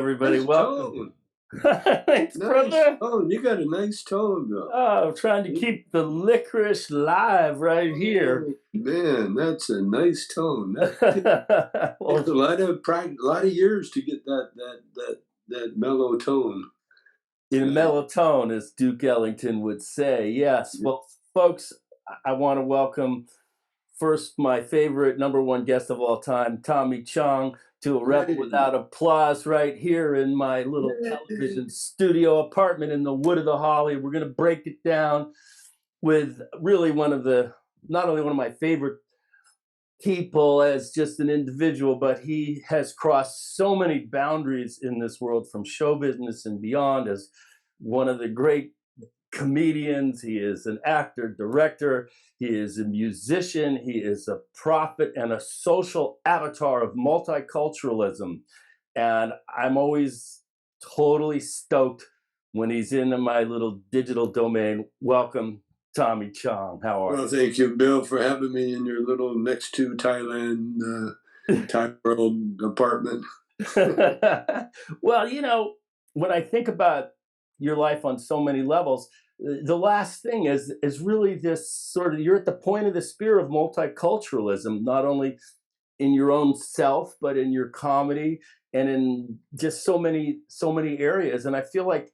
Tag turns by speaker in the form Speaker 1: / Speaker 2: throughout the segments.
Speaker 1: everybody.
Speaker 2: Nice
Speaker 1: Welcome.
Speaker 2: tone.
Speaker 1: Thanks,
Speaker 2: Nice
Speaker 1: brother.
Speaker 2: tone. You got a nice tone, though.
Speaker 1: Oh, I'm trying to keep the licorice live right here.
Speaker 2: Oh, man, that's a nice tone. That
Speaker 1: Well,
Speaker 2: takes a lot of practice, a lot of years to get that mellow tone.
Speaker 1: in mellow tone, as Duke Ellington would say. Yes. Well, folks, I want to welcome first my favorite number one guest of all time, Tommy Chong, to a Rep Without Applause right here in my little television studio apartment in the Wood of the Holly. We're going to break it down with really not only one of my favorite people as just an individual, but he has crossed so many boundaries in this world from show business and beyond as one of the great comedians. He is an actor, director, he is a musician, he is a prophet and a social avatar of multiculturalism. And I'm always totally stoked when he's in my little digital domain. Welcome, Tommy Chong. How are you?
Speaker 2: Well, thank you, Bill, for having me in your little next to Thailand Thai world apartment.
Speaker 1: Well, when I think about your life on so many levels, the last thing is really this sort of, you're at the point of the spear of multiculturalism, not only in your own self, but in your comedy and in just so many areas. And I feel like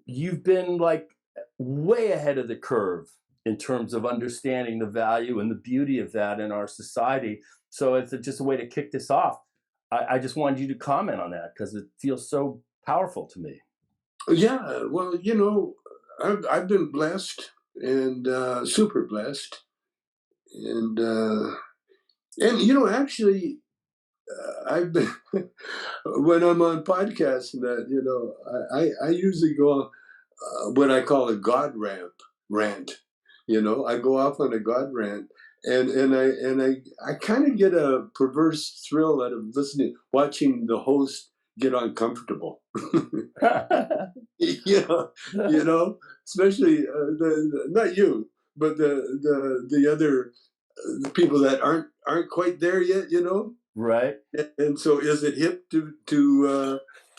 Speaker 1: you've been like way ahead of the curve in terms of understanding the value and the beauty of that in our society. So it's just a way to kick this off. I just wanted you to comment on that because it feels so powerful to me.
Speaker 2: Yeah, well, I've been blessed and super blessed, and actually, I've been when I'm on podcasts and that, I usually go on what I call a God rant. I go off on a God rant, and I kind of get a perverse thrill out of watching the host get uncomfortable. Especially not you, but the other people that aren't quite there yet.
Speaker 1: Right.
Speaker 2: And so, is it hip to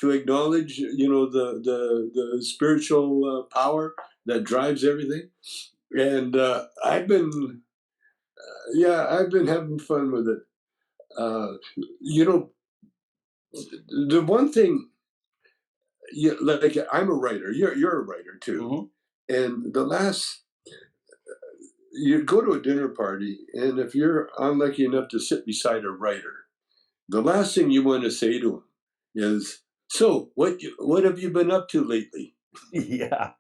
Speaker 2: acknowledge, the spiritual power that drives everything? And I've been having fun with it. The one thing, like I'm a writer. You're a writer too. Mm-hmm. And you go to a dinner party, and if you're unlucky enough to sit beside a writer, the last thing you want to say to him is, "So, what have you been up to lately?"
Speaker 1: Yeah.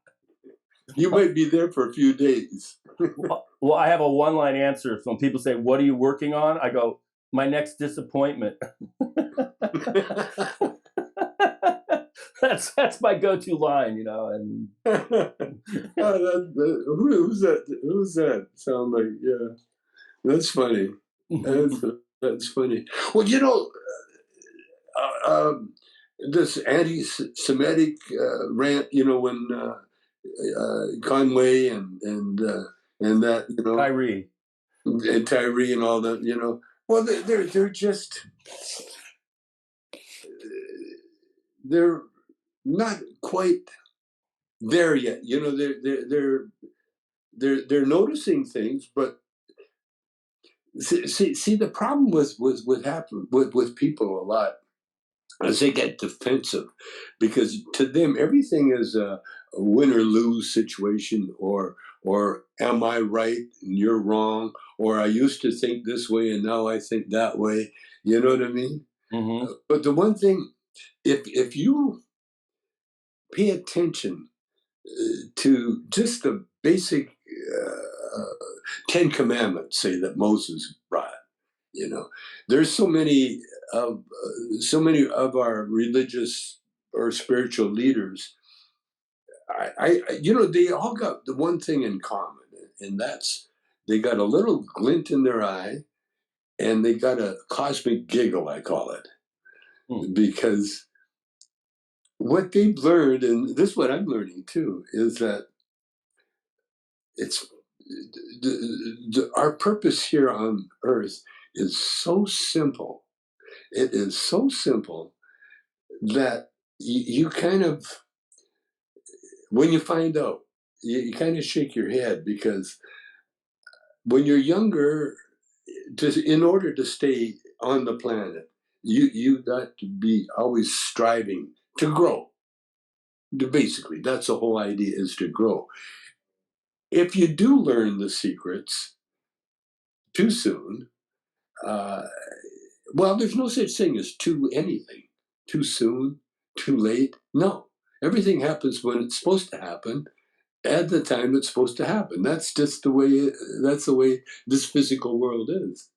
Speaker 2: You might be there for a few days.
Speaker 1: Well, I have a one-line answer. So when people say, "What are you working on?" I go, "My next disappointment." That's my go-to line, And
Speaker 2: who's that? Sound like, yeah, that's funny. That's funny. Well, this anti-Semitic rant, when Conway and that,
Speaker 1: Kyrie
Speaker 2: and Tyree and all that, well, they're just they're not quite there yet. They're noticing things, but see the problem with happen with people a lot as they get defensive, because to them everything is a win or lose situation, or am I right and you're wrong, or I used to think this way and now I think that way. You know what I mean? Mm-hmm. But the one thing, if you pay attention to just the basic 10 commandments, say, that Moses brought, there's so many of our religious or spiritual leaders, they all got the one thing in common, and that's they got a little glint in their eye, and they got a cosmic giggle, I call it. Because what they've learned, and this is what I'm learning too, is that it's our purpose here on earth is so simple. It is so simple that you kind of, when you find out, you kind of shake your head, because when you're younger, in order to stay on the planet, you got to be always striving to grow. Basically, that's the whole idea, is to grow. If you do learn the secrets too soon, uh, well, there's no such thing as too anything. Too soon, too late. No. Everything happens when it's supposed to happen, at the time it's supposed to happen. That's just that's the way this physical world is.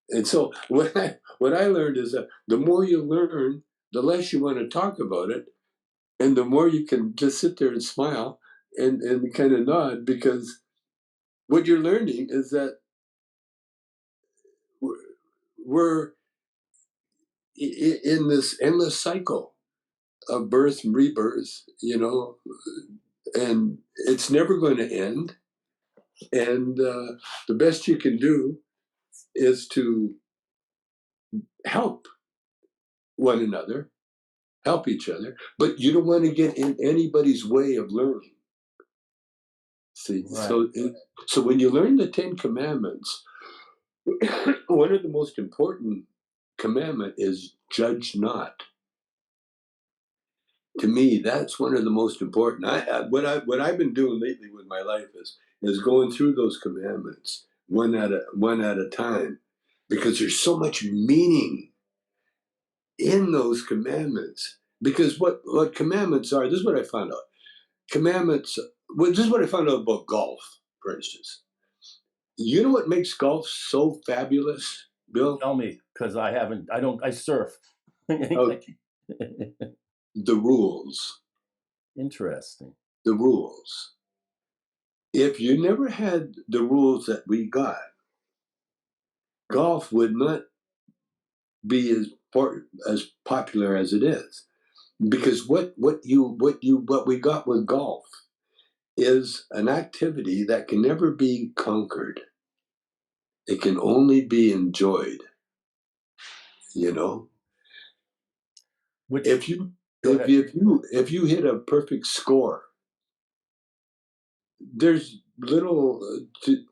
Speaker 2: And so what I learned is that the more you learn, the less you want to talk about it, and the more you can just sit there and smile and kind of nod, because what you're learning is that we're in this endless cycle of birth and rebirth, and it's never going to end. And the best you can do is to help one another, help each other, but you don't want to get in anybody's way of learning. See,
Speaker 1: Right.
Speaker 2: so when you learn the Ten Commandments, one of the most important commandment is judge not. To me, that's one of the most important. What I've been doing lately with my life is going through those commandments one at a time, because there's so much meaning in those commandments. Because what commandments are, this is what I found out. Commandments. Well, this is what I found out about golf, for instance. You know what makes golf so fabulous, Bill?
Speaker 1: Tell me, because I surf.
Speaker 2: Oh, the rules.
Speaker 1: Interesting.
Speaker 2: The rules. If you never had the rules that we got, golf would not be as popular as it is. Because what we got with golf is an activity that can never be conquered. It can only be enjoyed. You know,
Speaker 1: Which,
Speaker 2: if you
Speaker 1: go ahead.
Speaker 2: if you hit a perfect score, there's little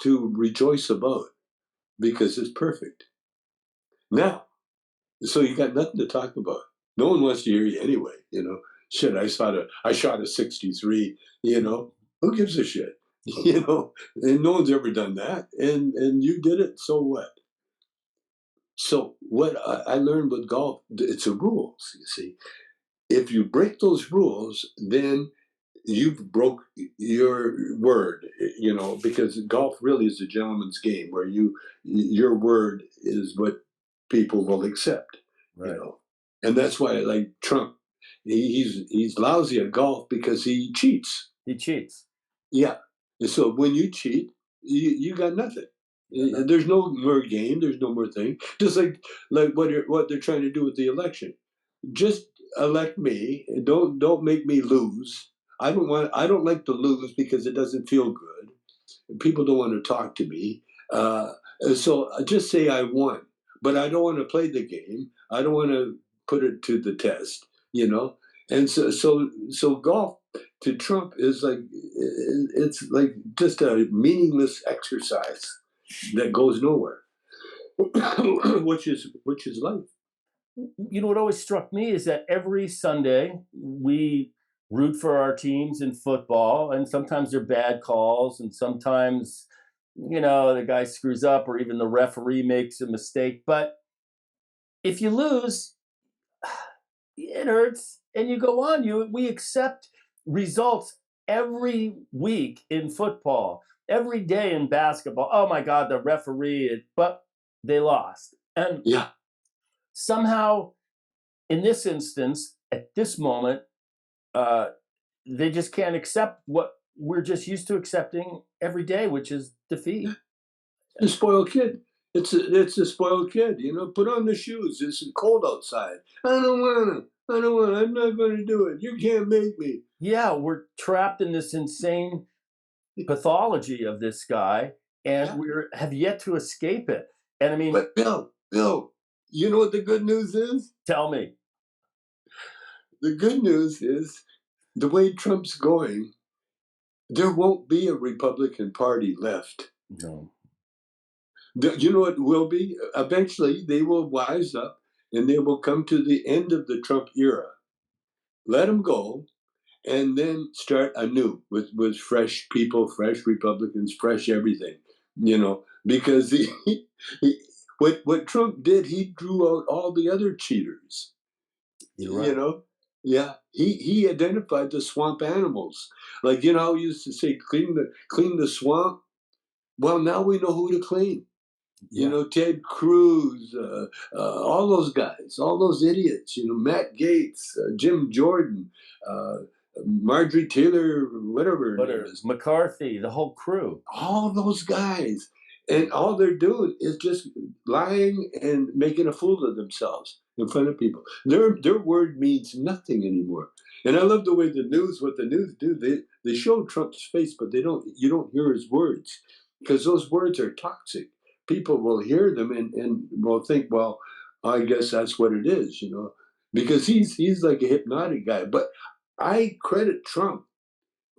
Speaker 2: to rejoice about, because it's perfect. Now, so you got nothing to talk about. No one wants to hear you anyway. Shit. I shot a 63. Who gives a shit? And no one's ever done that. And you did it. So what? So what I learned with golf, it's the rules. You see, if you break those rules, then you've broke your word. Because golf really is a gentleman's game, where your word is what people will accept.
Speaker 1: Right.
Speaker 2: And that's why, like Trump, he's lousy at golf because he cheats.
Speaker 1: He cheats.
Speaker 2: Yeah. And so when you cheat, you got nothing.
Speaker 1: Yeah,
Speaker 2: There's no more game. There's no more thing. Just like what they're trying to do with the election. Just elect me. Don't make me lose. I don't like to lose, because it doesn't feel good. People don't want to talk to me. Uh, so just say I won, but I don't want to play the game. I don't want to put it to the test. And so golf to Trump is like, it's like just a meaningless exercise that goes nowhere, which is life.
Speaker 1: what always struck me is that every Sunday we root for our teams in football, and sometimes they're bad calls, and sometimes, the guy screws up, or even the referee makes a mistake. But if you lose, it hurts, and you go on. We accept results every week in football, every day in basketball. Oh my God, the referee! But they lost, and
Speaker 2: Yeah.
Speaker 1: somehow, in this instance, at this moment, uh, they just can't accept what we're just used to accepting every day, which is defeat.
Speaker 2: A spoiled kid. It's a spoiled kid. Put on the shoes. It's cold outside. I don't want to. I don't want to. I'm not going to do it. You can't make me.
Speaker 1: Yeah, we're trapped in this insane pathology of this guy, and
Speaker 2: Yeah.
Speaker 1: we have yet to escape it. And I mean,
Speaker 2: But Bill, you know what the good news is?
Speaker 1: tell me.
Speaker 2: The good news is the way Trump's going, there won't be a Republican Party left.
Speaker 1: No.
Speaker 2: You know what will be? Eventually, they will wise up and they will come to the end of the Trump era. Let them go, and then start anew with fresh people, fresh Republicans, fresh everything. Because what Trump did, he drew out all the other cheaters.
Speaker 1: You're right.
Speaker 2: Yeah, he identified the swamp animals. Like how we used to say, clean the swamp. Well, now we know who to clean.
Speaker 1: Yeah.
Speaker 2: Ted Cruz, all those guys, all those idiots, Matt Gaetz, Jim Jordan, uh, Marjorie Taylor, whatever her name is,
Speaker 1: McCarthy, the whole crew.
Speaker 2: all those guys. And all they're doing is just lying and making a fool of themselves in front of people. Their word means nothing anymore. And I love the way what the news do, they show Trump's face, but you don't hear his words because those words are toxic. People will hear them and will think, well, I guess that's what it is, because he's like a hypnotic guy. But I credit Trump.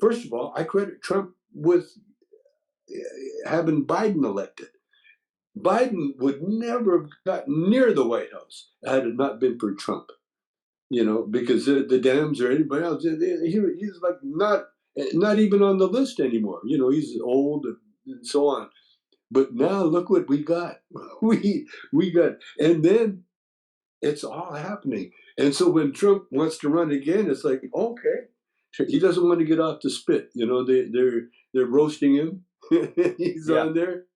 Speaker 2: First of all, I credit Trump with having Biden elected. Biden would never have gotten near the White House had it not been for Trump. Because the Dems or anybody else, he's like not even on the list anymore. He's old and so on. But now look what we got. We got, and then it's all happening. And so when Trump wants to run again, it's like, okay, he doesn't want to get off the spit. They're roasting him. He's
Speaker 1: Yeah.
Speaker 2: on there.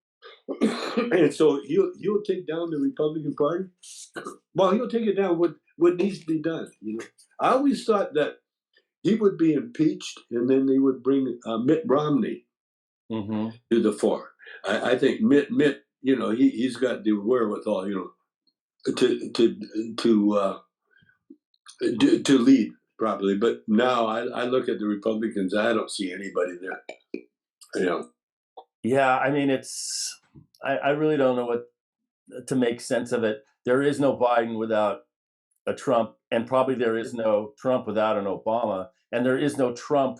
Speaker 2: And so he'll take down the Republican Party. Well, he'll take it down what needs to be done. I always thought that he would be impeached, and then they would bring Mitt Romney to the fore. I think Mitt, he's got the wherewithal, to lead properly. But now I look at the Republicans, I don't see anybody there.
Speaker 1: Yeah, I mean, I really don't know what to make sense of it. There is no Biden without a Trump, and probably there is no Trump without an Obama, and there is no Trump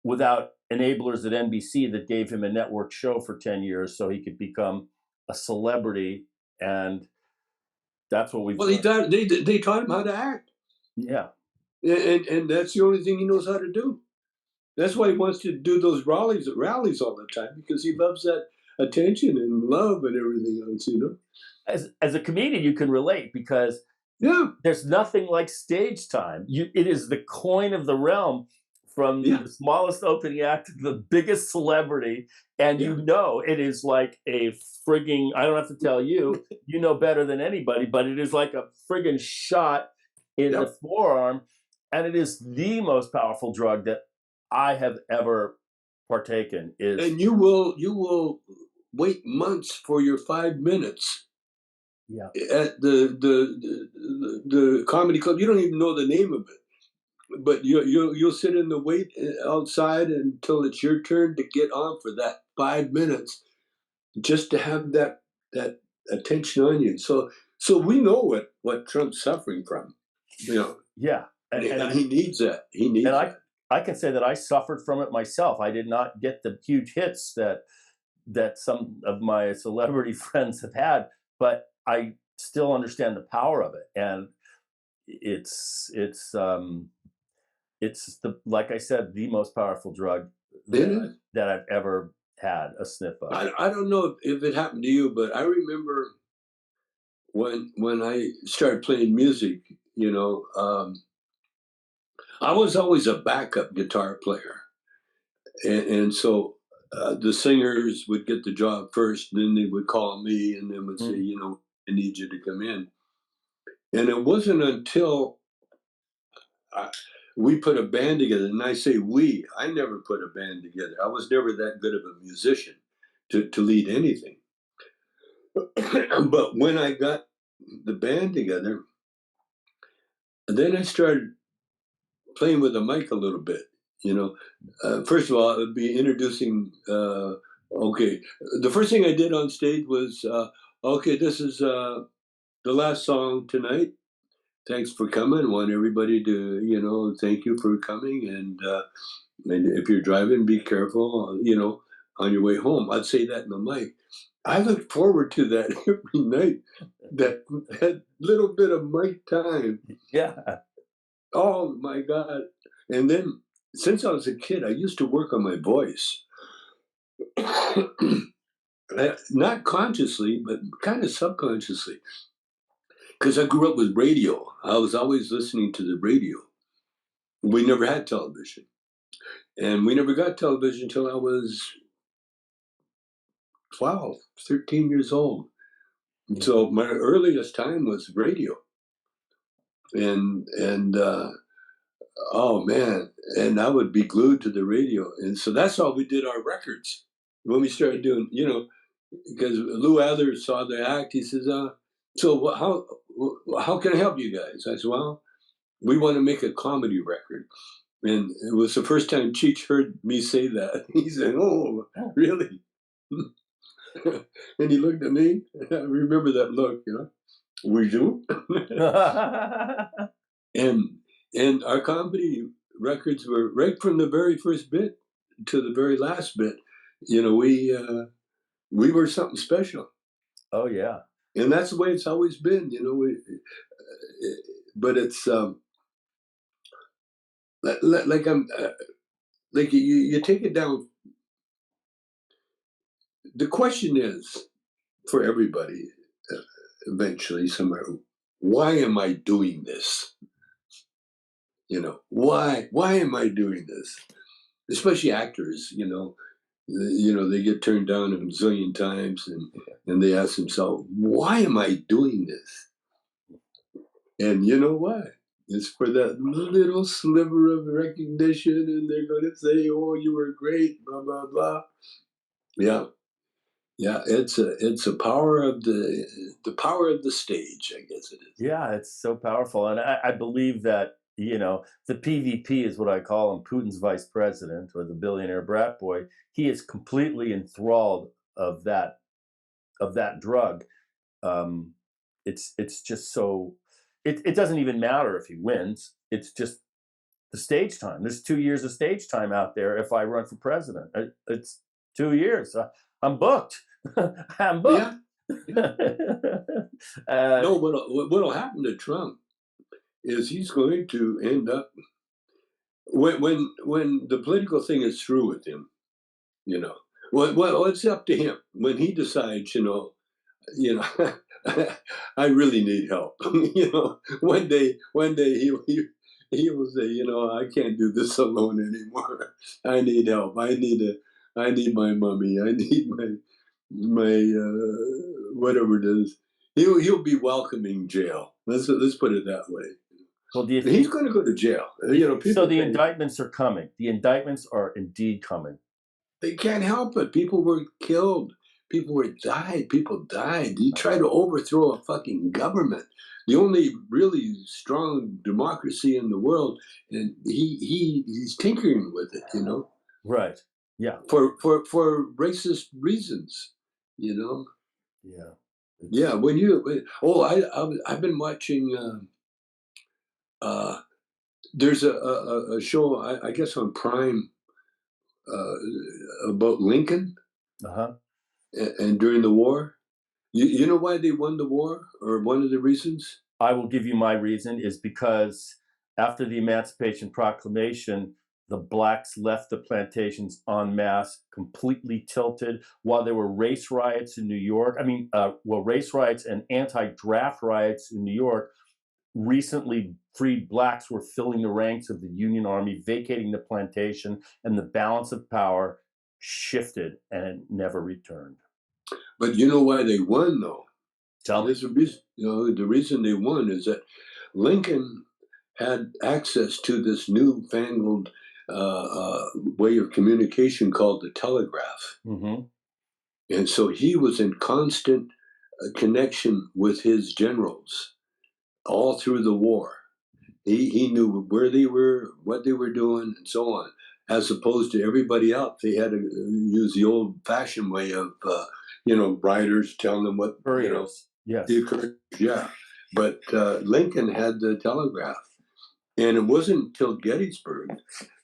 Speaker 1: without enablers at NBC that gave him a network show for 10 years so he could become a celebrity. And that's what we've
Speaker 2: Well, they taught him how to act.
Speaker 1: Yeah.
Speaker 2: And that's the only thing he knows how to do. That's why he wants to do those rallies all the time, because he loves that attention and love and everything else,
Speaker 1: As a comedian, you can relate because there's nothing like stage time. It is the coin of the realm, from the smallest opening act to the biggest celebrity. And it is like a frigging, I don't have to tell you, you know better than anybody, but it is like a friggin' shot in the forearm. And it is the most powerful drug that I have ever partaken.
Speaker 2: And you will wait months for your 5 minutes.
Speaker 1: Yeah.
Speaker 2: At the comedy club. You don't even know the name of it, but you'll sit in the wait outside until it's your turn to get on for that 5 minutes, just to have that attention on you. So we know what Trump's suffering from.
Speaker 1: Yeah,
Speaker 2: and he needs that. He needs that.
Speaker 1: I can say that I suffered from it myself. I did not get the huge hits that some of my celebrity friends have had, but I still understand the power of it. And it's like I said, the most powerful drug that I've ever had a sniff of.
Speaker 2: I don't know if it happened to you, but I remember when I started playing music, I was always a backup guitar player. And so the singers would get the job first, then they would call me and then would say, I need you to come in. And it wasn't until we put a band together, and I say we, I never put a band together. I was never that good of a musician to lead anything. But when I got the band together, then I started playing with the mic a little bit. First of all, it would be introducing. Okay, the first thing I did on stage was, okay, this is the last song tonight. thanks for coming. I want everybody to, thank you for coming. And if you're driving, be careful, on your way home. I'd say that in the mic. I look forward to that every night. That little bit of mic time.
Speaker 1: Yeah.
Speaker 2: Oh my God. And then since I was a kid, I used to work on my voice. Not consciously, but kind of subconsciously. Because I grew up with radio. I was always listening to the radio. We never had television. And we never got television until I was 12, 13 years old.
Speaker 1: Yeah.
Speaker 2: So my earliest time was radio. And oh man, and I would be glued to the radio. And so that's how we did our records. When we started doing, because Lou Adler saw the act, he says, so how can I help you guys? I said, well, we want to make a comedy record. And it was the first time Cheech heard me say that. He said, oh, really? And he looked at me. I remember that look, we do. and our comedy records were right from the very first bit to the very last bit. We were something special.
Speaker 1: Oh yeah.
Speaker 2: And that's the way it's always been. But it's like I'm like you take it down. The question is for everybody eventually somewhere, why am I doing this? Why am I doing this? Especially actors, they get turned down a zillion times, and they ask themselves, why am I doing this? And you know why? It's for that little sliver of recognition, and they're going to say, oh, you were great, blah blah blah. Yeah. Yeah, it's a power of the power of the stage, I guess it is.
Speaker 1: Yeah, it's so powerful. And I believe that, the PVP is what I call him, Putin's vice president, or the billionaire brat boy. He is completely enthralled of that drug. It's just so it doesn't even matter if he wins. It's just the stage time. There's 2 years of stage time out there if I run for president. It's 2 years. I'm booked. I'm booked.
Speaker 2: Yeah. No, what'll happen to Trump is he's going to end up when the political thing is through with him. Well, it's up to him when he decides. I really need help. One day he will say, I can't do this alone anymore. I need help. I need my mommy. I need my whatever it is. He'll be welcoming jail. Let's put it that way.
Speaker 1: Well, do you
Speaker 2: He's going to go to jail.
Speaker 1: so the indictments are coming. The indictments are indeed coming.
Speaker 2: They can't help it. People were killed. People died. He tried to overthrow a fucking government, the only really strong democracy in the world, and he's tinkering with it.
Speaker 1: Right. Yeah.
Speaker 2: For racist reasons.
Speaker 1: Yeah.
Speaker 2: Yeah. I've been watching. There's a show I guess on Prime about Lincoln.
Speaker 1: Uh-huh.
Speaker 2: And during the war, you know why they won the war, or one of the reasons?
Speaker 1: I will give you my reason is because after the Emancipation Proclamation, the blacks left the plantations en masse, completely tilted, while there were race riots in New York. Race riots and anti-draft riots in New York. Recently freed blacks were filling the ranks of the Union Army, vacating the plantation, and the balance of power shifted and it never returned.
Speaker 2: But you know why they won, though?
Speaker 1: Tell me.
Speaker 2: There's a reason. The reason they won is that Lincoln had access to this newfangled way of communication called the telegraph.
Speaker 1: Mm-hmm.
Speaker 2: And so he was in constant connection with his generals all through the war. He knew where they were, what they were doing, and so on. As opposed to everybody else, they had to use the old-fashioned way of, writers telling them what,
Speaker 1: Yes.
Speaker 2: Yeah. but Lincoln had the telegraph. And it wasn't until Gettysburg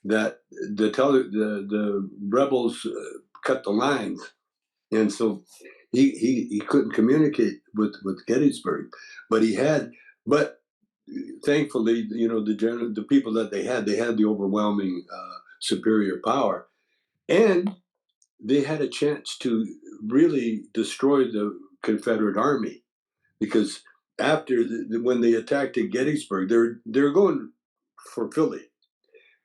Speaker 2: that the rebels cut the lines, and so he couldn't communicate with Gettysburg, but he had. But thankfully, the people that they had the overwhelming superior power, and they had a chance to really destroy the Confederate Army because after when they attacked at Gettysburg, they're going for Philly,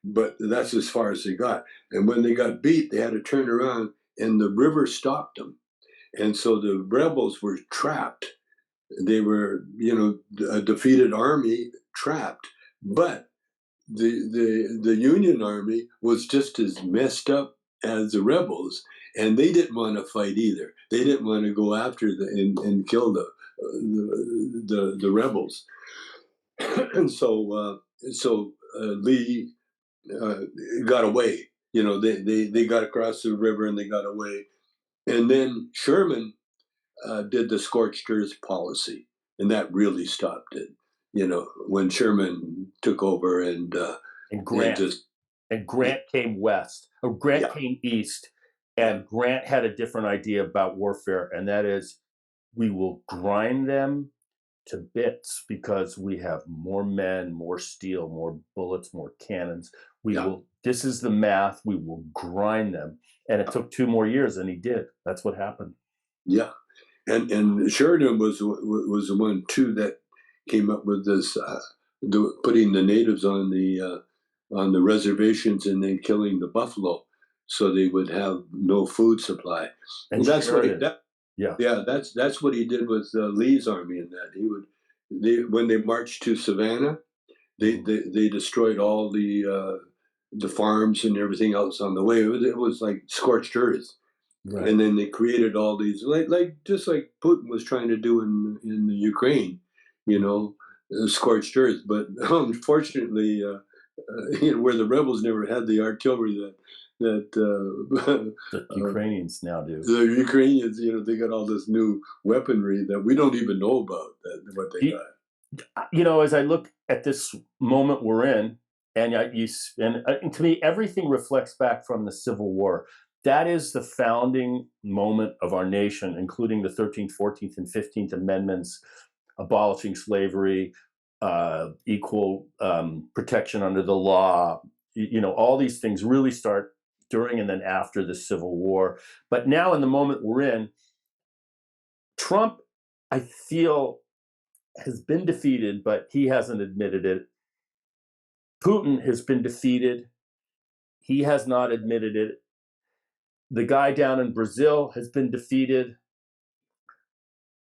Speaker 2: but that's as far as they got. And when they got beat, they had to turn around, and the river stopped them, and so the rebels were trapped. They were, a defeated army trapped, but the Union Army was just as messed up as the rebels, and they didn't want to fight either. They didn't want to go after and kill the rebels, and so Lee got away. They got across the river and they got away, and then Sherman did the scorched earth policy, and that really stopped it. When Sherman took over and
Speaker 1: Grant
Speaker 2: just
Speaker 1: came west, or Grant
Speaker 2: yeah,
Speaker 1: came east, and
Speaker 2: yeah,
Speaker 1: Grant had a different idea about warfare, and that is, we will grind them to bits because we have more men, more steel, more bullets, more cannons. We
Speaker 2: yeah,
Speaker 1: will. This is the math. We will grind them, and it took 2 more years, and he did. That's what happened.
Speaker 2: yeah. And Sheridan was the one too that came up with this, putting the natives on the reservations and then killing the buffalo, so they would have no food supply.
Speaker 1: And
Speaker 2: And that's what
Speaker 1: Sheridan, yeah,
Speaker 2: yeah, that's what he did with Lee's army. In that when they marched to Savannah, they destroyed all the farms and everything else on the way. It was like scorched earth.
Speaker 1: right.
Speaker 2: And then they created all these, just like Putin was trying to do in the Ukraine, scorched earth. But unfortunately, where the rebels never had the artillery that
Speaker 1: The Ukrainians now do.
Speaker 2: the Ukrainians, they got all this new weaponry that we don't even know about, what they got.
Speaker 1: As I look at this moment we're in, and to me, everything reflects back from the Civil War. That is the founding moment of our nation, including the 13th, 14th, and 15th Amendments, abolishing slavery, equal protection under the law. All these things really start during and then after the Civil War. But now, in the moment we're in, Trump, I feel, has been defeated, but he hasn't admitted it. Putin has been defeated. He has not admitted it. The guy down in Brazil has been defeated.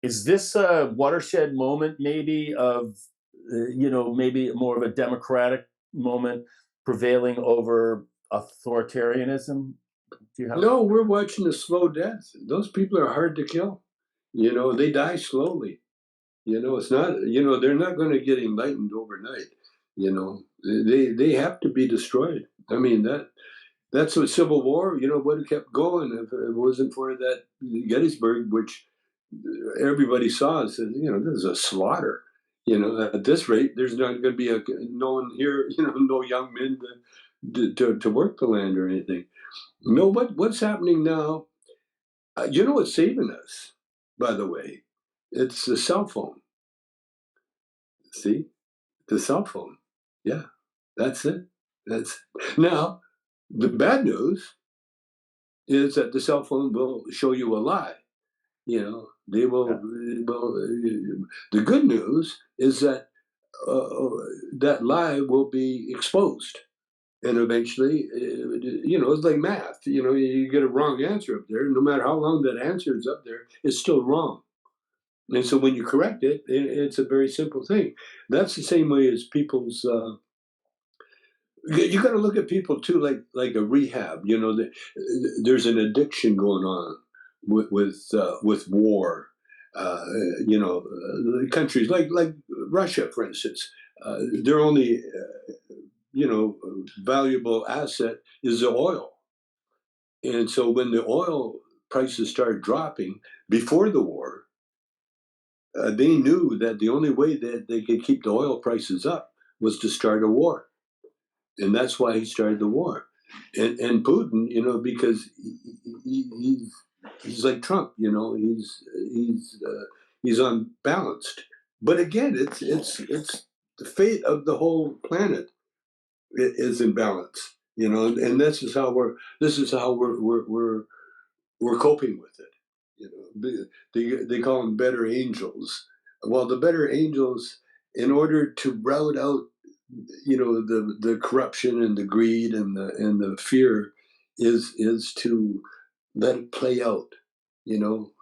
Speaker 1: Is this a watershed moment, maybe, of, maybe more of a democratic moment prevailing over authoritarianism?
Speaker 2: No, we're watching a slow death. Those people are hard to kill. They die slowly. It's not. They're not going to get enlightened overnight. They have to be destroyed. I mean that's what Civil War. Would have kept going if it wasn't for that Gettysburg, which everybody saw and said, this is a slaughter. At this rate, there's not going to be no one here. No young men to work the land or anything. No, what's happening now? What's saving us, by the way? It's the cell phone. See, the cell phone. Yeah, that's it. That's now the bad news is that the cell phone will show you a lie. They will.
Speaker 1: Yeah.
Speaker 2: Well, the good news is that that lie will be exposed, and eventually, it's like math. You get a wrong answer up there. No matter how long that answer is up there, it's still wrong. And so when you correct it, it's a very simple thing. That's the same way as people's. You got to look at people too, like a rehab. There's an addiction going on with war. Countries like Russia, for instance, their only valuable asset is the oil. And so when the oil prices started dropping before the war, they knew that the only way that they could keep the oil prices up was to start a war, and that's why he started the war. And Putin, because he's like Trump, he's unbalanced. But again, it's the fate of the whole planet is in balance, and this is how we're coping with it. They call them better angels. Well, the better angels, in order to rout out, the corruption and the greed and the fear, is to let it play out. You know,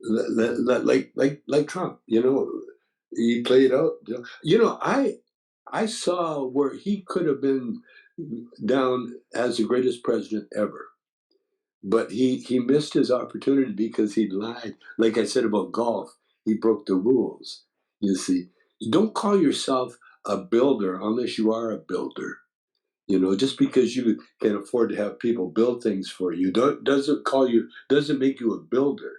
Speaker 2: like Trump. He played out. I saw where he could have been down as the greatest president ever, but he missed his opportunity because he lied. Like I said about golf, he broke the rules. You see, you don't call yourself a builder unless you are a builder. Just because you can afford to have people build things for you doesn't make you a builder.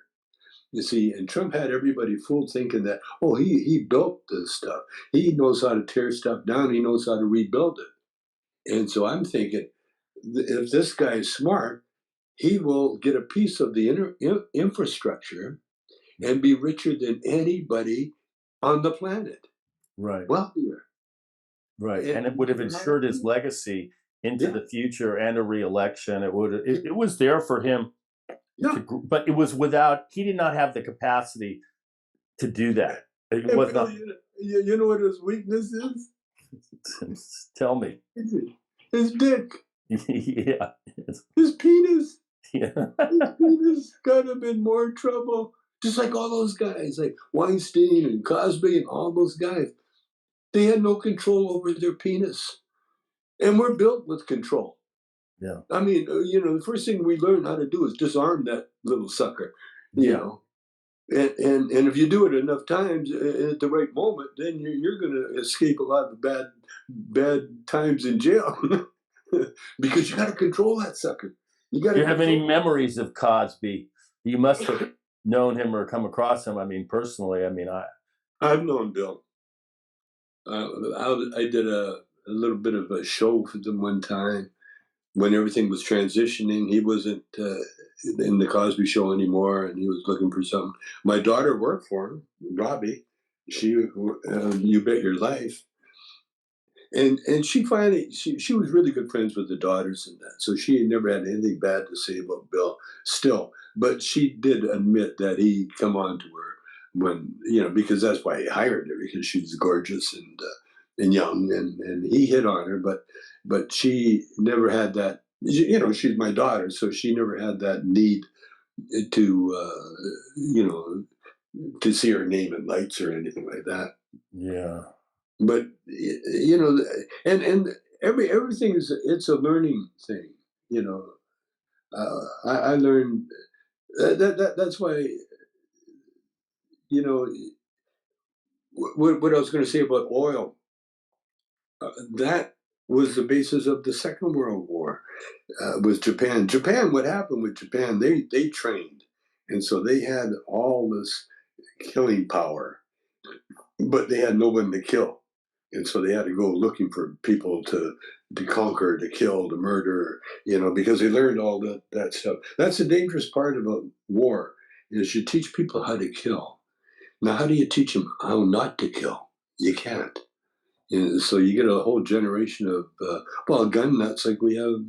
Speaker 2: You see, and Trump had everybody fooled thinking that, oh, he built this stuff. He knows how to tear stuff down. He knows how to rebuild it. And so I'm thinking, if this guy is smart, he will get a piece of the infrastructure and be richer than anybody on the planet.
Speaker 1: Right.
Speaker 2: Wealthier.
Speaker 1: Right. And it would have ensured his legacy into the future and a re-election. It was there for him.
Speaker 2: Yeah.
Speaker 1: But it was he did not have the capacity to do that. It was not.
Speaker 2: You know what his weakness is?
Speaker 1: Tell me.
Speaker 2: His dick.
Speaker 1: Yeah.
Speaker 2: His penis.
Speaker 1: Yeah.
Speaker 2: His penis got him in more trouble. Just like all those guys, like Weinstein and Cosby and all those guys. They had no control over their penis. And we're built with control.
Speaker 1: Yeah.
Speaker 2: I mean, the first thing we learn how to do is disarm that little sucker, And if you do it enough times at the right moment, then you're going to escape a lot of bad times in jail because you got to control that sucker.
Speaker 1: Do you have any memories of Cosby? You must have known him or come across him. I mean, personally. I mean,
Speaker 2: I've known Bill. I did a little bit of a show for them one time when everything was transitioning. He wasn't in the Cosby Show anymore, and he was looking for something. My daughter worked for him, Robbie. She, You Bet Your Life. And she finally, she was really good friends with the daughters and that. So she never had anything bad to say about Bill still. But she did admit that he come on to her when, because that's why he hired her, because she was gorgeous and young, and he hit on her, but she never had that. She's my daughter, so she never had that need to to see her name in lights or anything like that.
Speaker 1: Yeah.
Speaker 2: But and everything it's a learning thing. I learned that's why you know what I was going to say about oil. That was the basis of the Second World War with Japan. What happened with Japan? They trained, and so they had all this killing power, but they had no one to kill. And so they had to go looking for people to conquer, to kill, to murder, because they learned all that stuff. That's the dangerous part about war, is you teach people how to kill. Now, how do you teach them how not to kill? You can't. And so you get a whole generation of, gun nuts like we have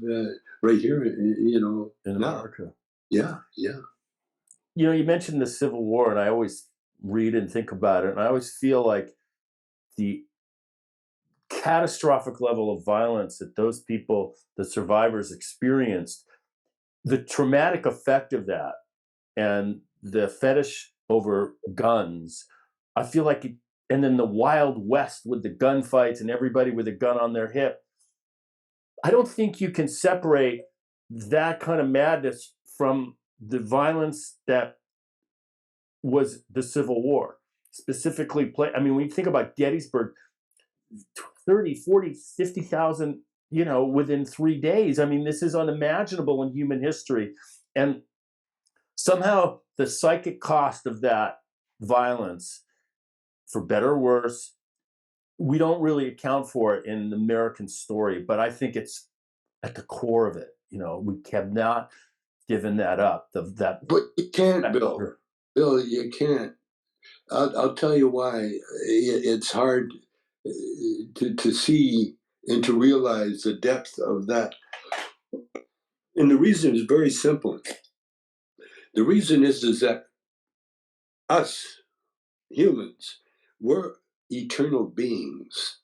Speaker 2: right here,
Speaker 1: in
Speaker 2: now.
Speaker 1: America.
Speaker 2: Yeah, yeah.
Speaker 1: You mentioned the Civil War, and I always read and think about it, and I always feel like the catastrophic level of violence that those people, the survivors, experienced, the traumatic effect of that, and the fetish over guns, I feel like and then the Wild West with the gunfights and everybody with a gun on their hip. I don't think you can separate that kind of madness from the violence that was the Civil War. Specifically, when you think about Gettysburg, 30, 40, 50,000, within 3 days. I mean, this is unimaginable in human history. And somehow the psychic cost of that violence, for better or worse, we don't really account for it in the American story, but I think it's at the core of it. We have not given that up.
Speaker 2: But you can't, Bill. Bill, you can't. I'll tell you why. It's hard to see and to realize the depth of that. And the reason is very simple. The reason is that us humans, we're eternal beings.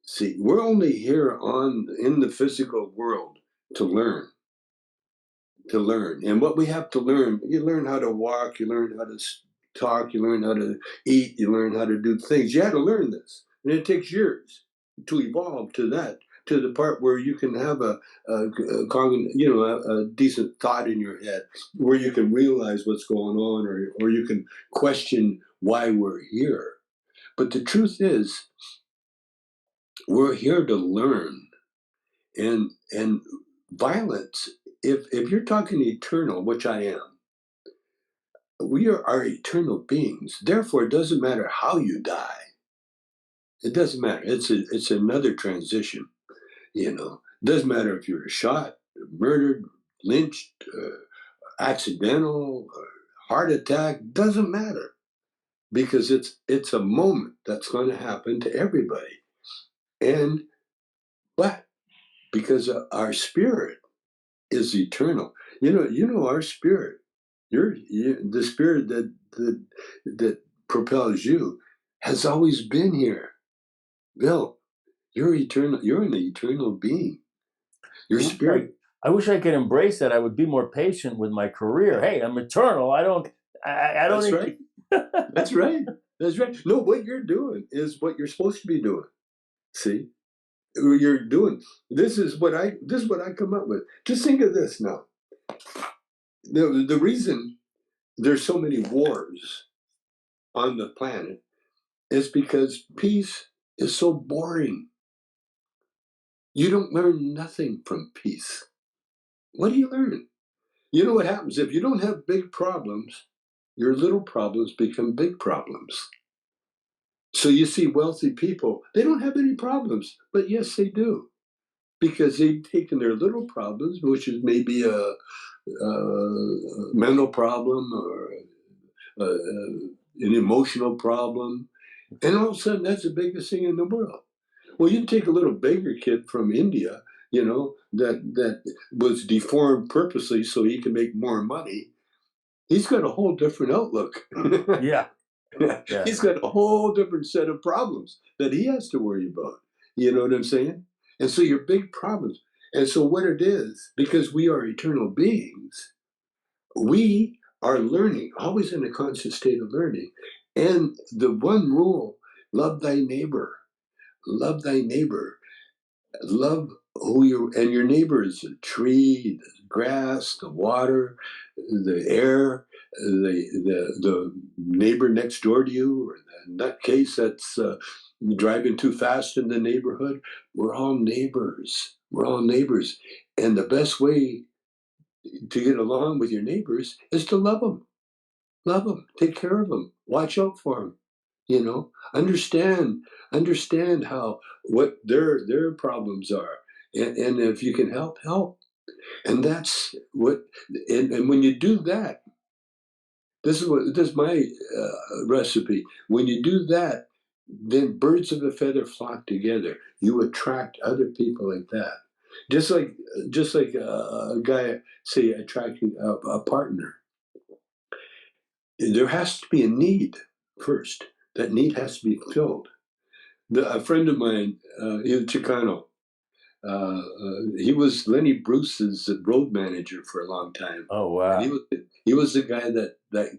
Speaker 2: See, we're only here in the physical world to learn. And what we have to learn, you learn how to walk, you learn how to talk, you learn how to eat, you learn how to do things. You had to learn this. And it takes years to evolve to the part where you can have a decent thought in your head, where you can realize what's going on, or you can question why we're here. But the truth is, we're here to learn. And violence, if you're talking eternal, which I am, we are eternal beings. Therefore, it doesn't matter how you die. It doesn't matter. It's another transition. It doesn't matter if you're shot, murdered, lynched, accidental, heart attack. Doesn't matter, because it's a moment that's going to happen to everybody. But because our spirit is eternal, our spirit. The spirit that propels you has always been here. Bill, you're eternal. You're an eternal being. Your spirit.
Speaker 1: I wish I could embrace that. I would be more patient with my career. Hey, I'm eternal. I don't.
Speaker 2: That's right. That's right. That's right. No, what you're doing is what you're supposed to be doing. See, you're doing. This is what I come up with. Just think of this now. The reason there's so many wars on the planet is because peace is so boring. You don't learn nothing from peace. What do you learn? You know what happens if you don't have big problems? Your little problems become big problems. So you see wealthy people, they don't have any problems, but yes, they do, because they've taken their little problems, which is maybe a mental problem or an emotional problem, and all of a sudden that's the biggest thing in the world. Well, you take a little beggar kid from India, that was deformed purposely so he can make more money. He's got a whole different outlook.
Speaker 1: Yeah.
Speaker 2: He's got a whole different set of problems that he has to worry about. You know what I'm saying? And so your big problems. And so what it is, because we are eternal beings, we are learning, always in a conscious state of learning. And the one rule, love thy neighbor. Love thy neighbor. Love who your neighbor is the tree, the grass, the water, the air, the neighbor next door to you, or the nutcase that's driving too fast in the neighborhood. We're all neighbors. We're all neighbors. And the best way to get along with your neighbors is to love them. Love them. Take care of them. Watch out for them. Understand how what their problems are, and if you can help, help. And that's what. And when you do that, this is my recipe. When you do that, then birds of a feather flock together. You attract other people like that. Just like a guy, say, attracting a partner. There has to be a need first. That need has to be filled. A friend of mine, he was Chicano. He was Lenny Bruce's road manager for a long time.
Speaker 1: Oh wow!
Speaker 2: And he was the guy that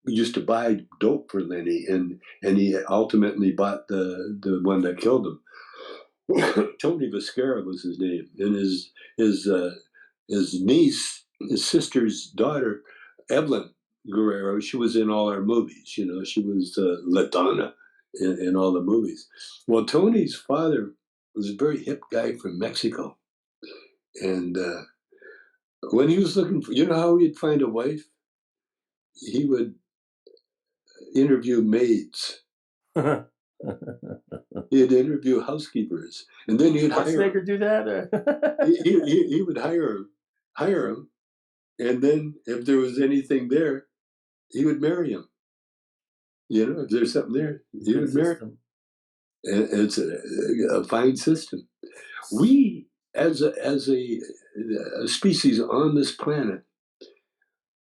Speaker 2: used to buy dope for Lenny, and he ultimately bought the one that killed him. Tony Viscara was his name, and his niece, his sister's daughter, Evelyn Guerrero. She was in all our movies. She was La Donna in all the movies. Well, Tony's father was a very hip guy from Mexico, and when he was looking for, how he'd find a wife, he would interview maids. He'd interview housekeepers, and then he'd hire.
Speaker 1: Schwarzenegger do that?
Speaker 2: He would hire them, and then if there was anything there, he would marry him. You know, if there's something there, he would marry him. It's a fine system. We, as a species on this planet,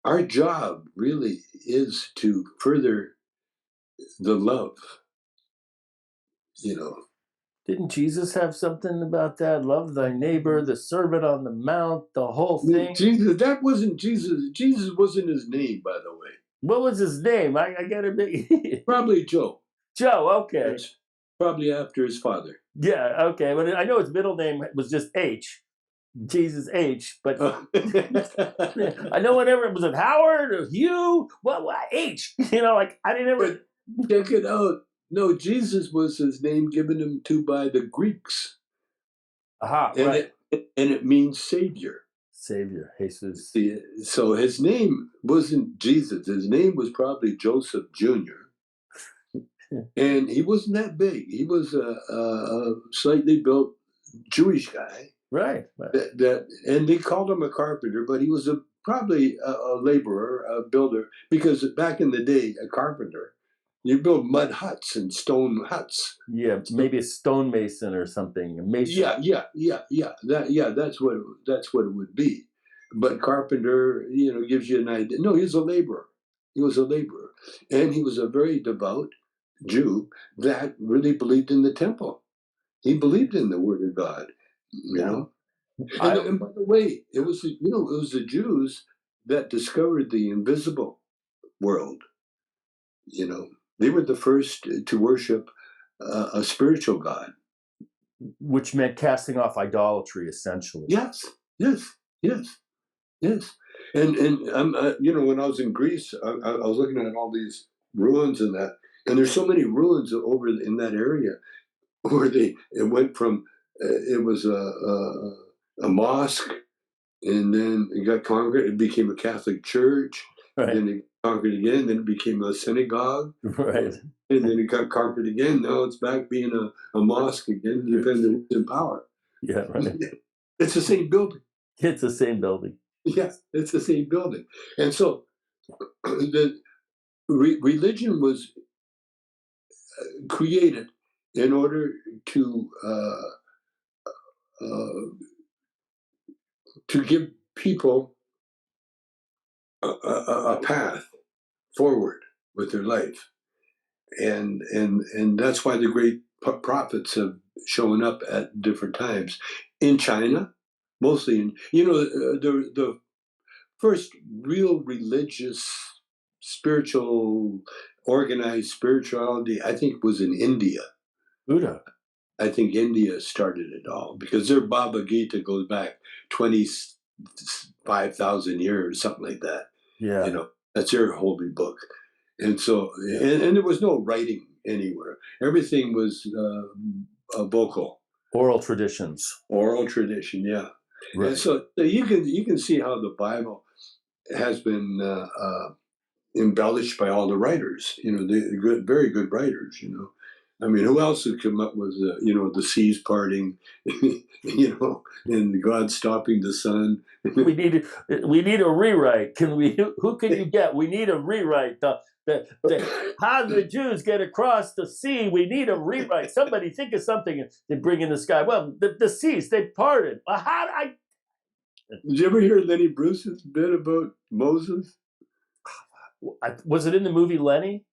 Speaker 2: our job really is to further the love. You know,
Speaker 1: didn't Jesus have something about that? Love thy neighbor, the servant on the mount, the whole thing.
Speaker 2: Jesus, that wasn't Jesus. Jesus wasn't his name, by the way.
Speaker 1: What was his name? I gotta be
Speaker 2: probably Joe.
Speaker 1: Joe, okay.
Speaker 2: That's probably after his father.
Speaker 1: Yeah, okay. But I know his middle name was just H. Jesus H, but I know whenever it was at Howard or Hugh, what H, you know, like I didn't ever
Speaker 2: check it out. No, Jesus was his name given him to by the Greeks. And
Speaker 1: right.
Speaker 2: It means Savior.
Speaker 1: Savior, Jesus.
Speaker 2: So his name wasn't Jesus. His name was probably Joseph Jr. And he wasn't that big. He was a slightly built Jewish guy.
Speaker 1: Right.
Speaker 2: And they called him a carpenter, but he was probably a laborer, a builder, because back in the day, a carpenter, you build mud huts and stone huts.
Speaker 1: Yeah, maybe a stonemason or something. A mason.
Speaker 2: Yeah. That's what it would be. But carpenter, you know, gives you an idea. No, he was a laborer. He was a laborer, and he was a very devout Jew that really believed in the temple. He believed in the Word of God. You know, and by the way, it was the Jews that discovered the invisible world. You know, they were the first to worship a spiritual God,
Speaker 1: which meant casting off idolatry, essentially.
Speaker 2: Yes. And you know, when I was in Greece, I was looking at all these ruins and there's so many ruins over in that area where it went from it was a mosque, and then it got conquered. It became a Catholic church. Right. Then it conquered again. Then it became a synagogue.
Speaker 1: Right.
Speaker 2: And then it got conquered again. Now it's back being a mosque again, depending on power.
Speaker 1: Yeah, right.
Speaker 2: It's the same building.
Speaker 1: It's the same building.
Speaker 2: Yes, it's the same building. And so the religion was created in order to give people a path forward with their life, and that's why the great prophets have shown up at different times in China, mostly in the first real religious, spiritual, organized spirituality, I think, was in India.
Speaker 1: Buddha.
Speaker 2: I think India started it all because their Bhagavad Gita goes back 25,000 years, something like that.
Speaker 1: Yeah.
Speaker 2: You know, that's their holy book. And so, and there was no writing anywhere. Everything was vocal.
Speaker 1: Oral traditions.
Speaker 2: Oral tradition, yeah.
Speaker 1: Right.
Speaker 2: And so you can see how the Bible has been embellished by all the writers. You know, the very good writers. You know, I mean, who else would come up with the seas parting, you know, and God stopping the sun?
Speaker 1: we need a rewrite. Who can you get? We need a rewrite. How the Jews get across the sea? We need a rewrite. Somebody think of something to bring in the sky. Well, the seas, they parted. Well,
Speaker 2: Did you ever hear Lenny Bruce's bit about Moses?
Speaker 1: Was it in the movie Lenny?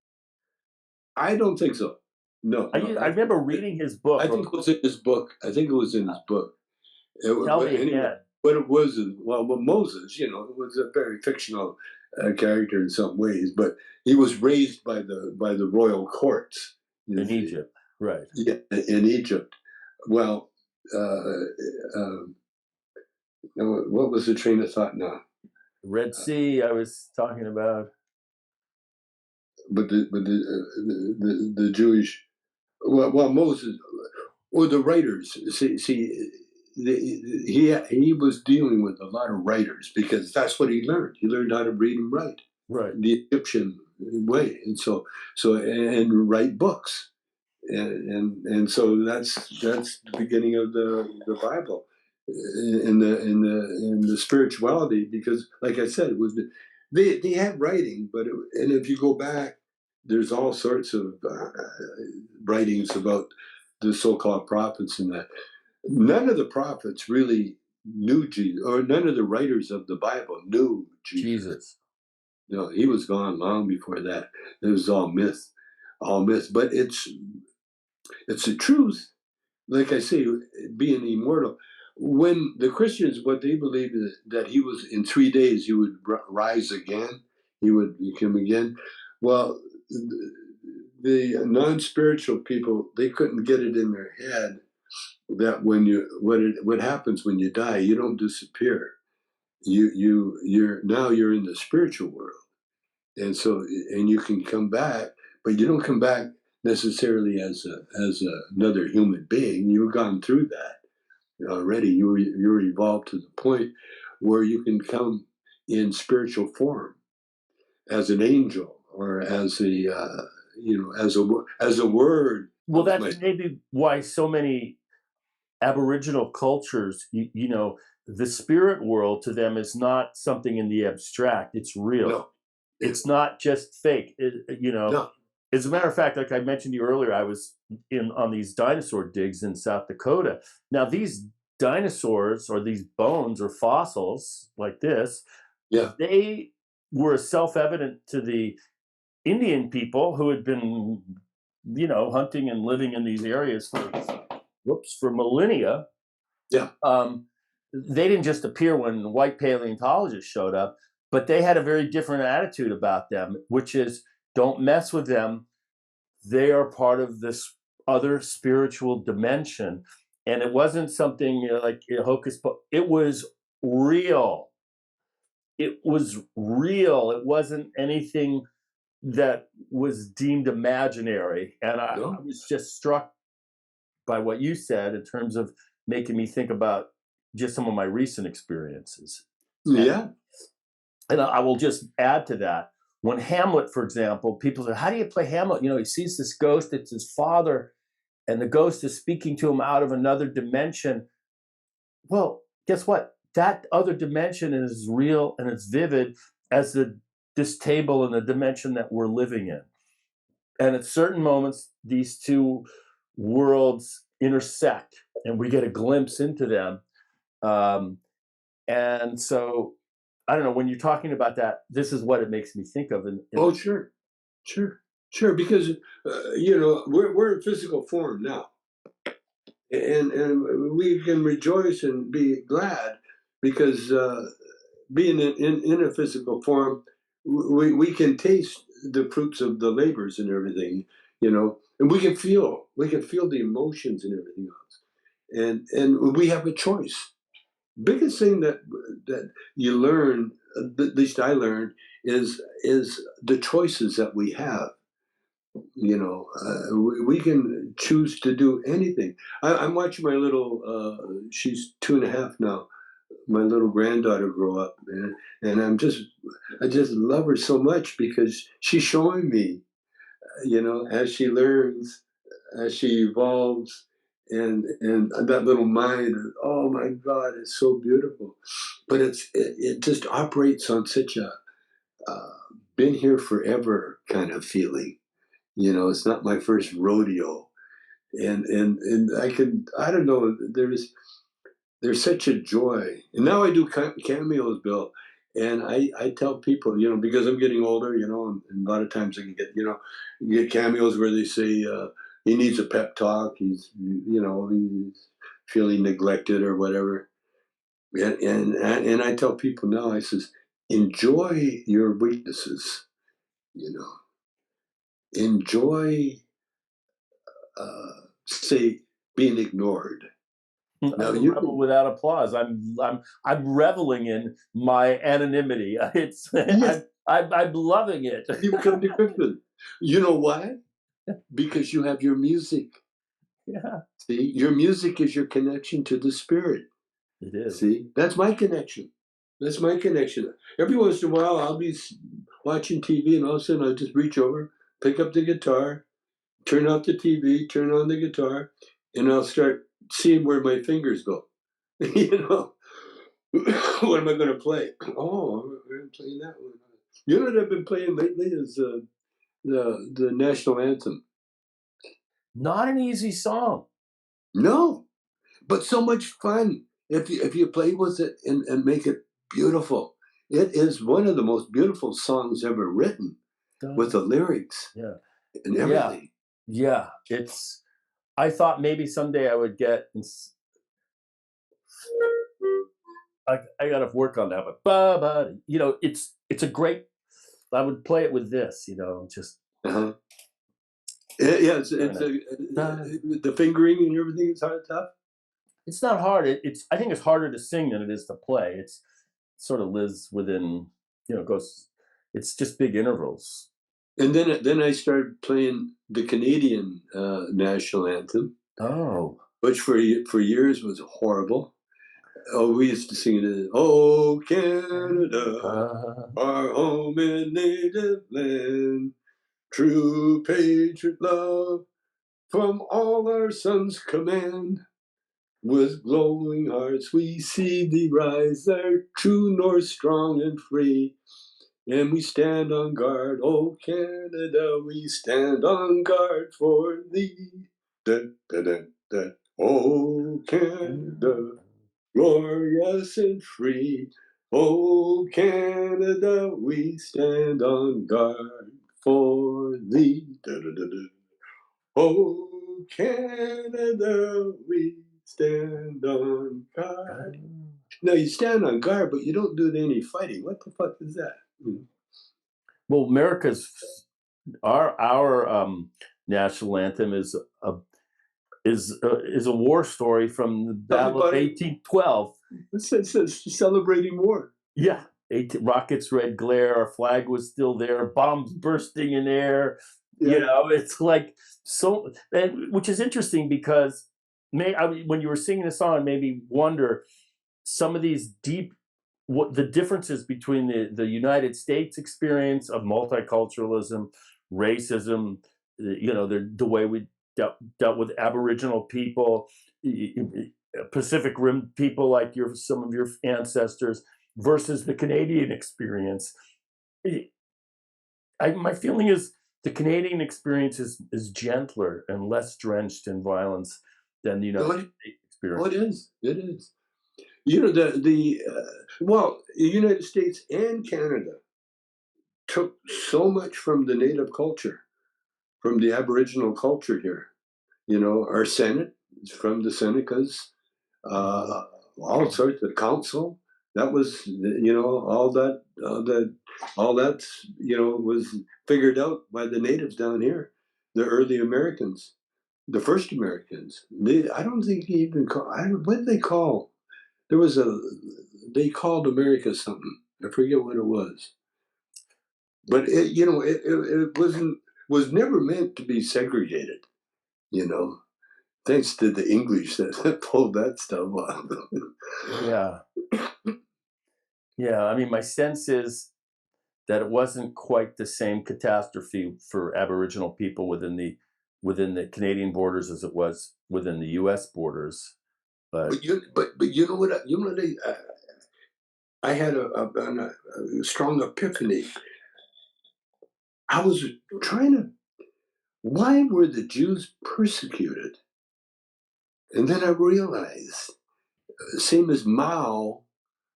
Speaker 1: I
Speaker 2: don't think so. No.
Speaker 1: I remember reading his book.
Speaker 2: I think it was in his book. Tell me
Speaker 1: again.
Speaker 2: What it was, Moses, you know, was a very fictional character in some ways, but he was raised by the royal courts
Speaker 1: in Egypt, right?
Speaker 2: Yeah, in Egypt. Well, what was the train of thought now?
Speaker 1: Red Sea. I was talking about.
Speaker 2: But the Jewish, Moses, or the writers. He was dealing with a lot of writers because that's what he learned. He learned how to read and write.
Speaker 1: Right.
Speaker 2: the Egyptian way, and and write books, and so that's the beginning of the Bible, in the spirituality, because like I said, it was they had writing, and if you go back, there's all sorts of writings about the so-called prophets, and that none of the prophets really knew Jesus, or none of the writers of the Bible knew Jesus.
Speaker 1: Jesus.
Speaker 2: No, he was gone long before that. It was all myth. But it's the truth. Like I say, being immortal. When the Christians, what they believed is that he was in 3 days, he would rise again. He would come again. Well, the non-spiritual people, they couldn't get it in their head that what happens when you die, you don't disappear. You're in the spiritual world, and so and you can come back, but you don't come back necessarily as another human being. You've gone through that already. You're evolved to the point where you can come in spiritual form as an angel, or as a as a word.
Speaker 1: Well, that's maybe why so many Aboriginal cultures, the spirit world to them is not something in the abstract. It's real.
Speaker 2: No.
Speaker 1: It's not just fake.
Speaker 2: No.
Speaker 1: As a matter of fact, like I mentioned to you earlier, I was on these dinosaur digs in South Dakota. Now, these dinosaurs, or these bones or fossils like this,
Speaker 2: Yeah.
Speaker 1: they were self-evident to the Indian people who had been, hunting and living in these areas for millennia.
Speaker 2: Yeah.
Speaker 1: They didn't just appear when white paleontologists showed up, but they had a very different attitude about them, which is, don't mess with them. They are part of this other spiritual dimension. And it wasn't something like hocus pocus. It was real. It was real. It wasn't anything that was deemed imaginary. And I was just struck by what you said in terms of making me think about just some of my recent experiences.
Speaker 2: Yeah.
Speaker 1: And I will just add to that. When Hamlet, for example, people say, how do you play Hamlet? He sees this ghost, it's his father, and the ghost is speaking to him out of another dimension. Well, guess what? That other dimension is real and it's vivid as this table and the dimension that we're living in. And at certain moments, these two worlds intersect and we get a glimpse into them. And so, I don't know, when you're talking about that, this is what it makes me think of.
Speaker 2: Oh, sure. Because, we're in physical form now. And we can rejoice and be glad because being in a physical form, we can taste the fruits of the labors and everything, and we can feel the emotions and everything else, and we have a choice. Biggest thing that you learn, at least I learned, is the choices that we have. We can choose to do anything. I'm watching my little, she's 2.5 now, my little granddaughter grow up, man. And I just love her so much because she's showing me, as she learns, as she evolves, and that little mind, oh my God, it's so beautiful. But it just operates on such a been here forever kind of feeling. It's not my first rodeo, and I don't know. There's such a joy, and now I do cameos, Bill, and I tell people, because I'm getting older, and a lot of times I can get, you get cameos where they say he needs a pep talk, he's feeling neglected or whatever, and I tell people now, I says, enjoy your weaknesses, enjoy say being ignored. Now
Speaker 1: I'm a rebel without applause. I'm reveling in my anonymity. It's
Speaker 2: yes.
Speaker 1: I'm loving it.
Speaker 2: You become decrypted. You know why? Because you have your music.
Speaker 1: Yeah,
Speaker 2: See, your music is your connection to the spirit.
Speaker 1: it is.
Speaker 2: See, that's my connection. That's my connection. Every once in a while, I'll be watching TV, and all of a sudden I just reach over, pick up the guitar, turn off the TV, turn on the guitar, and I'll start seeing where my fingers go. You know, what am I going to play? Oh, I'm playing that one. You know what I've been playing lately is the national anthem.
Speaker 1: Not an easy song.
Speaker 2: No, but so much fun if you play with it and make it beautiful. It is one of the most beautiful songs ever written with the lyrics
Speaker 1: Yeah.
Speaker 2: and
Speaker 1: Yeah.
Speaker 2: everything.
Speaker 1: Yeah. I thought maybe someday I would get, I got to work on that, but it's a great, I would play it with this, just.
Speaker 2: Uh-huh. Yeah, it's the fingering and everything is hard tough.
Speaker 1: It's not hard. I think it's harder to sing than it is to play. It's sort of lives within, goes. It's just big intervals.
Speaker 2: And then I started playing the Canadian national anthem.
Speaker 1: Oh,
Speaker 2: which for years was horrible. Oh, we used to sing it. Oh, Canada, our home and native land, true patriot love from all our sons command. With glowing hearts we see thee rise, our true north strong and free. And we stand on guard, oh Canada, we stand on guard for thee. Da, da, da, da. Oh Canada, glorious and free. Oh Canada, we stand on guard for thee. Da, da, da, da. Oh Canada, we stand on guard. Now you stand on guard, but you don't do any fighting. What the fuck is that?
Speaker 1: well, our national anthem is a war story from the Battle of 1812.
Speaker 2: It says celebrating war.
Speaker 1: Yeah, rockets, red glare. Our flag was still there. Bombs bursting in air.
Speaker 2: Yeah.
Speaker 1: It's like so, which is interesting because when you were singing the song, it made me wonder some of these what the differences between the United States experience of multiculturalism, racism, the way we dealt with Aboriginal people, Pacific Rim people like some of your ancestors, versus the Canadian experience. My feeling is the Canadian experience is gentler and less drenched in violence than the United States experience.
Speaker 2: Oh, it is. It is. The United States and Canada took so much from the native culture, from the Aboriginal culture here. Our Senate is from the Senecas, all sorts of council. That was, all that, was figured out by the natives down here, the early Americans, the first Americans. I don't think they even what did they call? They called America something. I forget what it was. But it was never meant to be segregated, thanks to the English that pulled that stuff off.
Speaker 1: Yeah. Yeah. I mean, my sense is that it wasn't quite the same catastrophe for Aboriginal people within the Canadian borders as it was within the U.S. borders. But
Speaker 2: you know what? I had a strong epiphany. I was trying to. Why were the Jews persecuted? And then I realized, same as Mao,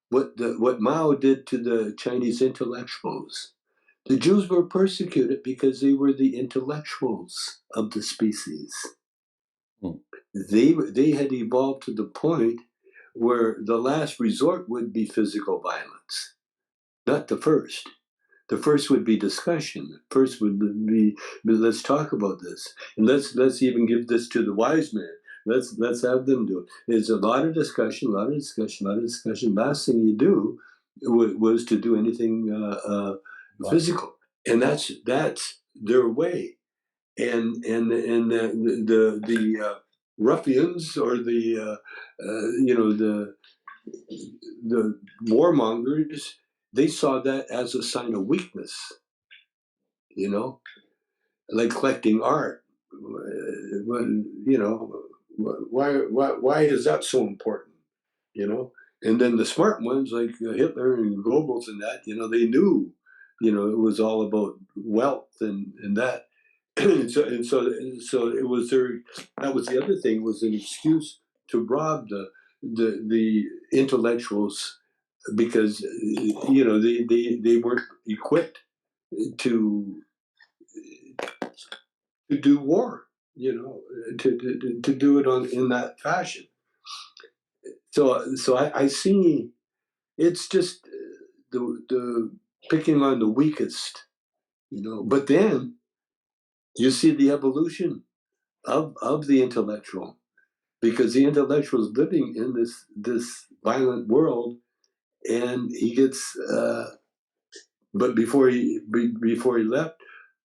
Speaker 2: what Mao did to the Chinese intellectuals. The Jews were persecuted because they were the intellectuals of the species.
Speaker 1: Hmm.
Speaker 2: They had evolved to the point where the last resort would be physical violence, not the first. The first would be discussion. First would be let's talk about this, and let's even give this to the wise men. Let's have them do it. There's a lot of discussion, a lot of discussion, a lot of discussion. Last thing you do was to do anything physical, and that's their way. And the ruffians or the warmongers, they saw that as a sign of weakness, you know, like collecting art. When, you know, why is that so important? You know, and then the smart ones like Hitler and Goebbels and that, you know, they knew, you know, it was all about wealth and that. So it was their, that was the other thing, was an excuse to rob the intellectuals, because you know they weren't equipped to to do war, you know, to do it on in that fashion. So I see it's just the picking on the weakest, you know. But then you see the evolution of the intellectual, because the intellectual is living in this violent world, and he gets. But before he left,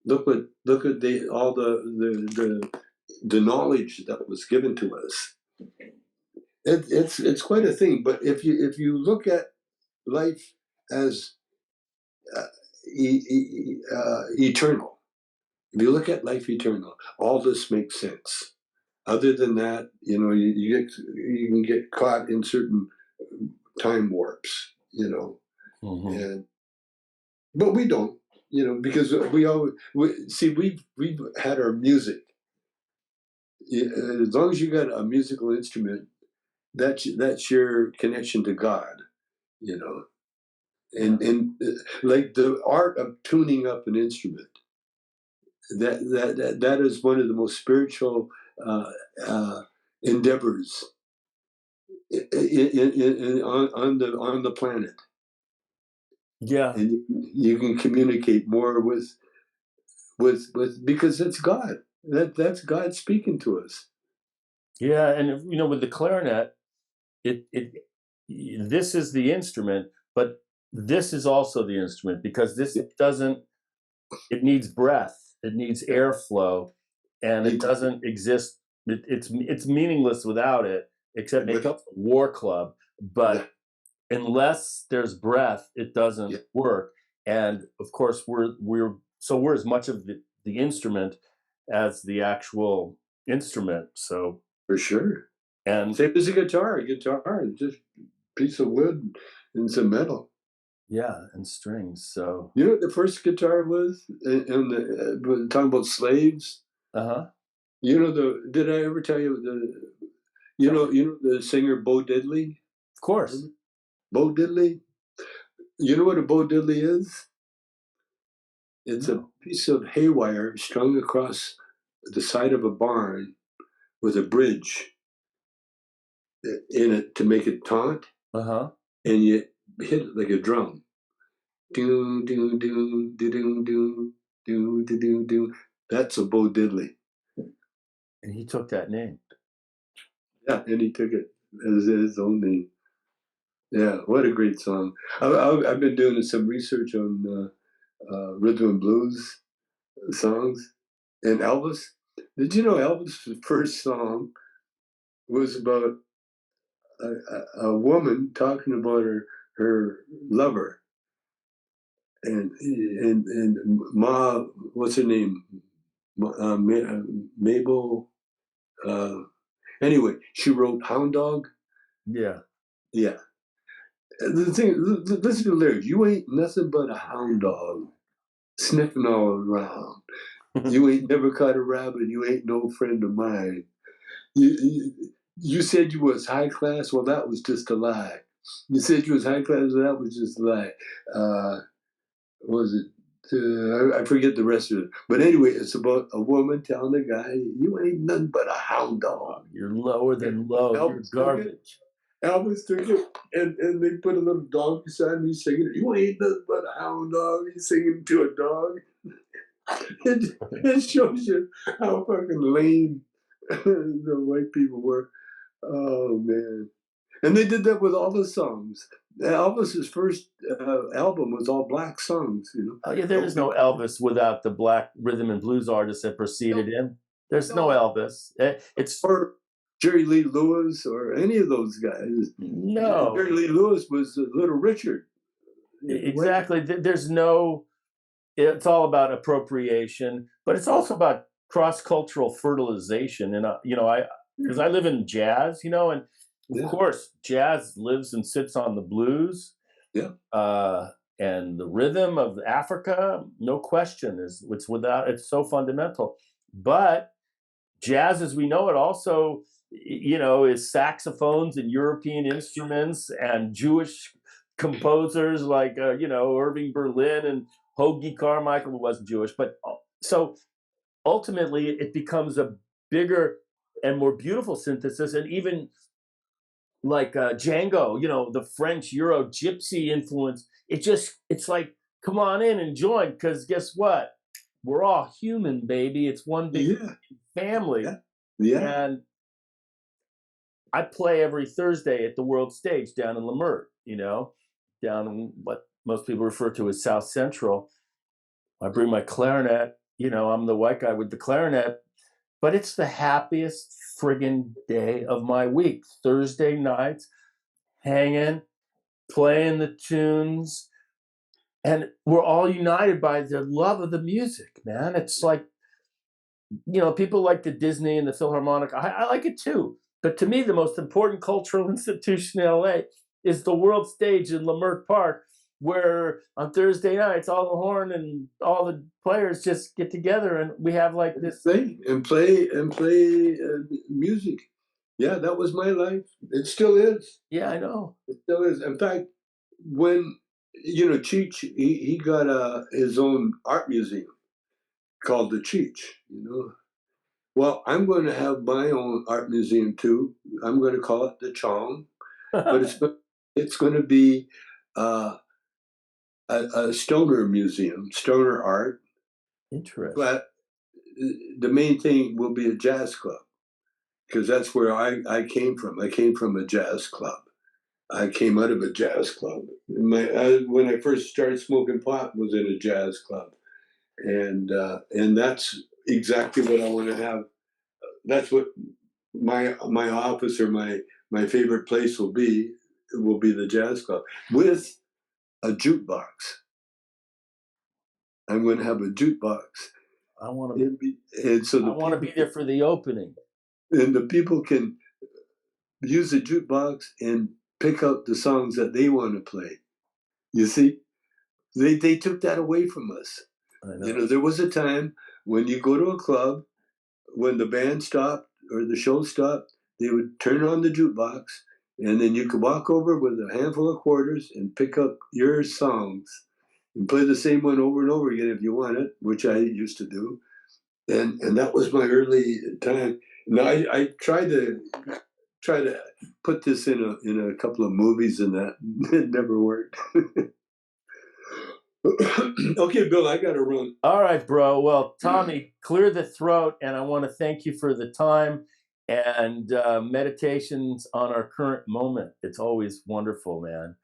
Speaker 2: look at all the knowledge that was given to us. It's quite a thing. But if you look at life as eternal, if you look at life eternal, all this makes sense. Other than that, you know, you can get caught in certain time warps, you know, and but we don't, you know, because we've had our music. As long as you got a musical instrument, that's your connection to God, you know, and like the art of tuning up an instrument. That is one of the most spiritual uh, endeavors on the planet.
Speaker 1: Yeah.
Speaker 2: And you can communicate more with because it's God. That's God speaking to us.
Speaker 1: Yeah, and you know, with the clarinet, it this is the instrument, but this is also the instrument, because this doesn't, it needs breath, it needs airflow, and it doesn't exist. It's meaningless without it, except maybe
Speaker 2: Without,
Speaker 1: it's a war club.
Speaker 2: yeah,
Speaker 1: But unless there's breath, it doesn't
Speaker 2: yeah,
Speaker 1: work. And of course, we're as much of the instrument as the actual instrument. So,
Speaker 2: for sure.
Speaker 1: and
Speaker 2: Same as a guitar. A guitar is just a piece of wood and some metal.
Speaker 1: yeah, and strings. So,
Speaker 2: You know what the first guitar was? Talking about slaves.
Speaker 1: uh-huh.
Speaker 2: You know the? Did I ever tell you the? You know the singer Bo Diddley.
Speaker 1: Of course.
Speaker 2: Bo Diddley. You know what a Bo Diddley is? It's a
Speaker 1: No.
Speaker 2: piece of haywire strung across the side of a barn with a bridge in it to make it taunt,
Speaker 1: Uh-huh.
Speaker 2: and you hit it like a drum. Do do do do do do do do do do. That's a Bo Diddley.
Speaker 1: And he took that name.
Speaker 2: Yeah, and he took it as his own name. Yeah, what a great song! I've been doing some research on rhythm and blues songs, and Elvis. Did you know Elvis' first song was about a woman talking about her lover, and Ma, what's her name? Mabel. Uh, anyway, she wrote Hound Dog.
Speaker 1: Yeah.
Speaker 2: Yeah. The thing, listen to the lyrics. You ain't nothing but a hound dog sniffing all around. You ain't never caught a rabbit. You ain't no friend of mine. You said you was high class. Well, that was just a lie. You said you was high class. Well, that was just a lie. What was it? I forget the rest of it. But anyway, it's about a woman telling a guy, "You ain't nothing but a hound dog."
Speaker 1: You're lower than low. You're
Speaker 2: Elvis took it.
Speaker 1: garbage.
Speaker 2: Elvis took it, and they put a little dog beside me singing. You ain't nothing but a hound dog. He's singing to a dog. It shows you how fucking lame the white people were. Oh man! And they did that with all the songs. Elvis's first album was all black songs. You
Speaker 1: Oh yeah, there
Speaker 2: know,
Speaker 1: is no Elvis without the black rhythm and blues artists that preceded him. There's no
Speaker 2: no,
Speaker 1: Elvis. It's
Speaker 2: or Jerry Lee Lewis or any of those guys.
Speaker 1: no.
Speaker 2: Jerry Lee Lewis was Little Richard.
Speaker 1: Exactly. There's no. It's all about appropriation, but it's also about cross-cultural fertilization. And I because I live in jazz, and of course, jazz lives and sits on the blues.
Speaker 2: Yeah.
Speaker 1: And the rhythm of Africa, no question, it's so fundamental. But jazz, as we know it, also is saxophones and European instruments and Jewish composers like Irving Berlin and Hoagie Carmichael, who wasn't Jewish, but so ultimately it becomes a bigger and more beautiful synthesis, and even like Django, the French Euro gypsy influence. It's like, come on in and join, because guess what? We're all human, baby. It's one big family.
Speaker 2: Yeah.
Speaker 1: And I play every Thursday at the World Stage down in Leimert, down in what most people refer to as South Central. I bring my clarinet, I'm the white guy with the clarinet, but it's the happiest friggin' day of my week. Thursday nights, hanging, playing the tunes, and we're all united by the love of the music, man. It's like, people like the Disney and the Philharmonic. I like it too. But to me, the most important cultural institution in LA is the World Stage in Leimert Park, where on Thursday nights, all the horn and all the players just get together and we have like this.
Speaker 2: Play music. Yeah, that was my life. It still is.
Speaker 1: Yeah, I know.
Speaker 2: It still is. In fact, when, Cheech, he got his own art museum called the Cheech, Well, I'm going to have my own art museum too. I'm going to call it the Chong, but it's going to be a stoner museum, stoner art.
Speaker 1: Interesting.
Speaker 2: But the main thing will be a jazz club, because that's where I came from. I came from a jazz club. I came out of a jazz club. When I first started smoking pot was in a jazz club, and that's exactly what I want to have. That's what my office or my favorite place will be. It will be the jazz club with a jukebox. I'm going to have a jukebox.
Speaker 1: I want to be,
Speaker 2: and so
Speaker 1: I want to be there for the opening.
Speaker 2: And the people can use the jukebox and pick out the songs that they want to play. You see, they took that away from us. There was a time when you go to a club, when the band stopped or the show stopped, they would turn on the jukebox, and then you could walk over with a handful of quarters and pick up your songs and play the same one over and over again if you wanted, which I used to do. And that was my early time. Now I tried to put this in a couple of movies, and that it never worked. Okay, Bill, I got to run.
Speaker 1: All right, bro. Well, Tommy, clear the throat, and I want to thank you for the time and meditations on our current moment. It's always wonderful, man.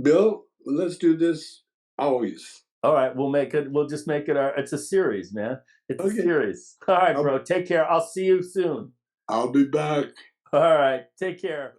Speaker 2: Bill, let's do this always.
Speaker 1: All right, we'll just make it it's a series, man. It's a series. All right, bro. Take care. I'll see you soon.
Speaker 2: I'll be back.
Speaker 1: All right. Take care.